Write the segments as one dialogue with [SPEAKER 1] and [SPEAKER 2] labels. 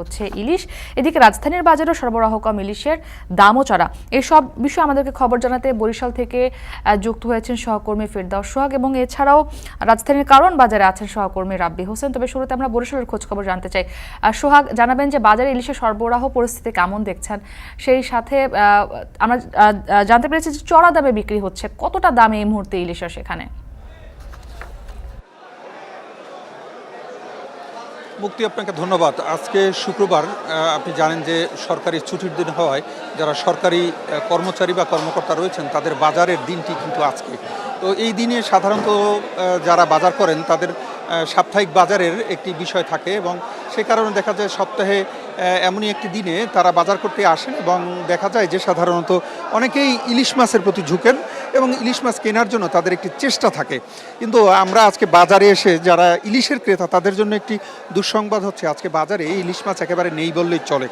[SPEAKER 1] হচ্ছে ইলিশ। এদিকে রাজধানীর বাজারে সরবরাহ কম ইলিশের দামও চড়া। এসব বিষয়ে আমাদেরকে খবর জানাতে বরিশাল থেকে যুক্ত হয়েছেন সহকর্মী ফেরদাউস সোহাগ এবং এছাড়াও রাজধানীর কারণ বাজারে আছেন সহকর্মী রাব্বি হোসেন। তবে শুরুতে আমরা বরিশালের খোঁজ খবর জানতে চাই। সোহাগ, জানাবেন যে বাজারে ইলিশের সরবরাহ পরিস্থিতি কেমন দেখছেন, সেই সাথে আমরা জানতে পেরেছি যে চড়া দামে বিক্রি হচ্ছে। কতটা দামে এই মুহূর্তে ইলিশের সেখানে?
[SPEAKER 2] মুক্তি, আপনাকে ধন্যবাদ। আজকে শুক্রবার, আপনি জানেন যে সরকারি ছুটির দিন হওয়ায় যারা সরকারি কর্মচারী বা কর্মকর্তা রয়েছেন তাদের বাজারের দিনটি কিন্তু আজকে। তো এই দিনে সাধারণত যারা বাজার করেন তাদের সাপ্তাহিক বাজারের একটি বিষয় থাকে এবং সে কারণে দেখা যায় সপ্তাহে এমনই একটি দিনে তারা বাজার করতে আসেন এবং দেখা যায় যে সাধারণত অনেকেই ইলিশ মাছের প্রতি ঝুঁকেন এবং ইলিশ মাছ কেনার জন্য তাদের একটি চেষ্টা থাকে। কিন্তু আমরা আজকে বাজারে এসে যারা ইলিশের ক্রেতা তাদের জন্য একটি দুঃসংবাদ হচ্ছে, আজকে বাজারে ইলিশ মাছ একেবারে নেই বললেই চলে।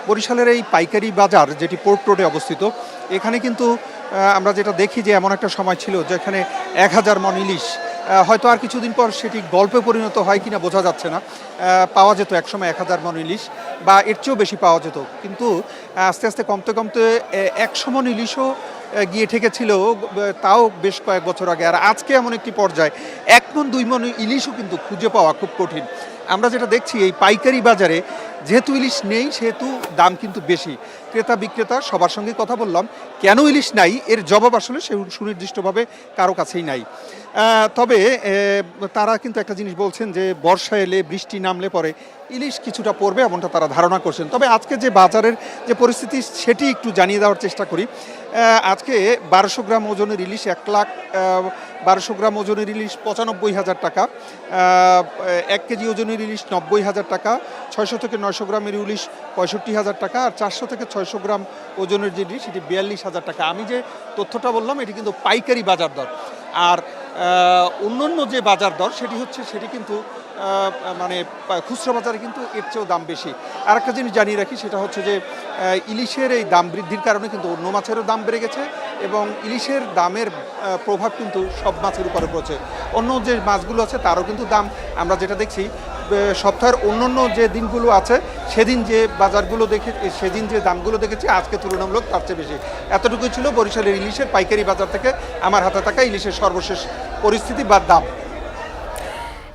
[SPEAKER 2] বরিশালের এই পাইকারি বাজার, যেটি পোর্ট রোডে অবস্থিত, এখানে কিন্তু আমরা যেটা দেখি যে এমন একটা সময় ছিল যেখানে 1000 মণ ইলিশ, হয়তো আর কিছুদিন পর সেটি গল্পে পরিণত হয় কিনা বোঝা যাচ্ছে না, পাওয়া যেত একসময় 1000 মণ ইলিশ বা এর চেয়েও বেশি পাওয়া যেত। কিন্তু আস্তে আস্তে কমতে কমতে 100 মণ ইলিশও গিয়ে ঠেকেছিল, তাও বেশ কয়েক বছর আগে। আর আজকে এমন একটি পর্যায়ে 1 মণ 2 মণ ইলিশও কিন্তু খুঁজে পাওয়া খুব কঠিন। আমরা যেটা দেখছি এই পাইকারি বাজারে যেহেতু ইলিশ নেই সেহেতু দাম কিন্তু বেশি। ক্রেতা বিক্রেতা সবার সঙ্গে কথা বললাম, কেন ইলিশ নাই এর জবাব আসলে সে সুনির্দিষ্টভাবে কারো কাছেই নাই। তবে তারা কিন্তু একটা জিনিস বলছেন যে বর্ষা এলে, বৃষ্টি নামলে পরে ইলিশ কিছুটা পড়বে এমনটা তারা ধারণা করছেন। তবে আজকে যে বাজারের যে পরিস্থিতি সেটি একটু জানিয়ে দেওয়ার চেষ্টা করি। আজকে 1200 গ্রাম ওজনের ইলিশ 1,1200 গ্রাম ওজনের ইলিশ 95,000 টাকা, 1 কেজি ওজনের ইলিশ 90,000 টাকা, 600 থেকে 900 গ্রামের ইলিশ 65,000 টাকা, আর 400 থেকে 600 গ্রাম ওজনের যে ইলিশ সেটি 42,000 টাকা। আমি যে তথ্যটা বললাম এটি কিন্তু পাইকারি বাজার দর। আর অন্যান্য যে বাজার দর সেটি কিন্তু মানে খুচরা বাজারে কিন্তু এর চেয়েও দাম বেশি। আর একটা জিনিস জানিয়ে রাখি, সেটা হচ্ছে যে ইলিশের এই দাম বৃদ্ধির কারণে কিন্তু অন্য মাছেরও দাম বেড়ে গেছে এবং ইলিশের দামের প্রভাব কিন্তু সব মাছের উপরে পড়েছে। অন্য যে মাছগুলো আছে তারও কিন্তু দাম, আমরা যেটা দেখছি সপ্তাহের অন্যান্য যে দিনগুলো আছে সেদিন যে বাজারগুলো সেদিন যে দামগুলো দেখেছি আজকে তুলনামূলক তার চেয়ে বেশি। এতটুকুই ছিল বরিশালের ইলিশের পাইকারি বাজার থেকে আমার হাতে থাকা ইলিশের সর্বশেষ পরিস্থিতি বা দাম।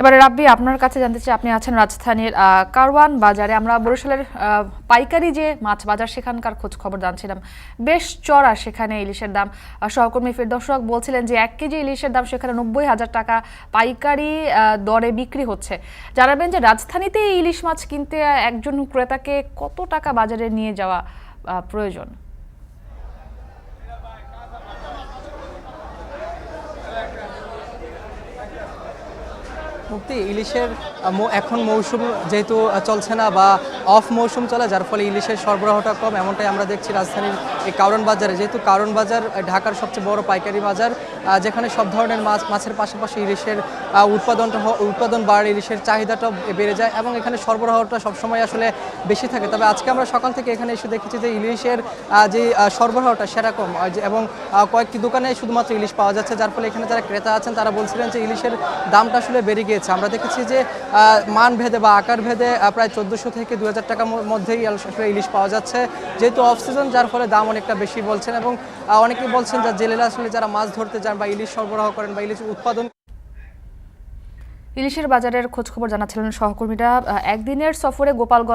[SPEAKER 1] এবারে রাব্বি, আপনার কাছে জানতে চাই, আপনি আছেন রাজধানীর কারওয়ান বাজারে। আমরা বরিশালের পাইকারি যে মাছ বাজার সেখানকার খোঁজ খবর জানছিলাম, বেশ চড়া সেখানে ইলিশের দাম। সহকর্মী ফেরদাউস সোহাগ বলছিলেন যে 1 কেজি ইলিশের দাম সেখানে 90,000 টাকা পাইকারি দরে বিক্রি হচ্ছে। জানাবেন যে রাজধানীতে ইলিশ মাছ কিনতে একজন ক্রেতাকে কত টাকা বাজারে নিয়ে যাওয়া প্রয়োজন?
[SPEAKER 3] মুক্তি, ইলিশের এখন মৌসুম যেহেতু চলছে না বা অফ মৌসুম চলে, যার ফলে ইলিশের সরবরাহটা কম, এমনটাই আমরা দেখছি রাজধানীর এই কারওয়ান বাজারে। যেহেতু কারওয়ান বাজার ঢাকার সবচেয়ে বড় পাইকারি বাজার, যেখানে সব ধরনের মাছের পাশাপাশি ইলিশের উৎপাদন বাড়ে, ইলিশের চাহিদাটা বেড়ে যায় এবং এখানে সরবরাহটা সবসময় আসলে বেশি থাকে। তবে আজকে আমরা সকাল থেকে এখানে এসে দেখেছি যে ইলিশের যে সরবরাহটা সেরকম, এবং কয়েকটি দোকানে শুধুমাত্র ইলিশ পাওয়া যাচ্ছে, যার ফলে এখানে যারা ক্রেতা আছেন তারা বলছিলেন যে ইলিশের দামটা আসলে বেড়ে গিয়েছে। আমরা দেখেছি যে মান ভেদে বা আকার ভেদে প্রায় 1400 থেকে 2000 টাকার মধ্যেই আসলে ইলিশ পাওয়া যাচ্ছে, যেহেতু অফ সিজন, যার ফলে দাম অনেকটা বেশি বলছেন। এবং অনেকেই বলছেন যে জেলেরা আসলে যারা মাছ ধরতে যান বা ইলিশ সরবরাহ করেন বা ইলিশ উৎপাদন।
[SPEAKER 1] ইলিশের বাজারের খোঁজ খবর জানাচ্ছিলেন সহকর্মীরা। একদিনের সফরে গোপালগঞ্জ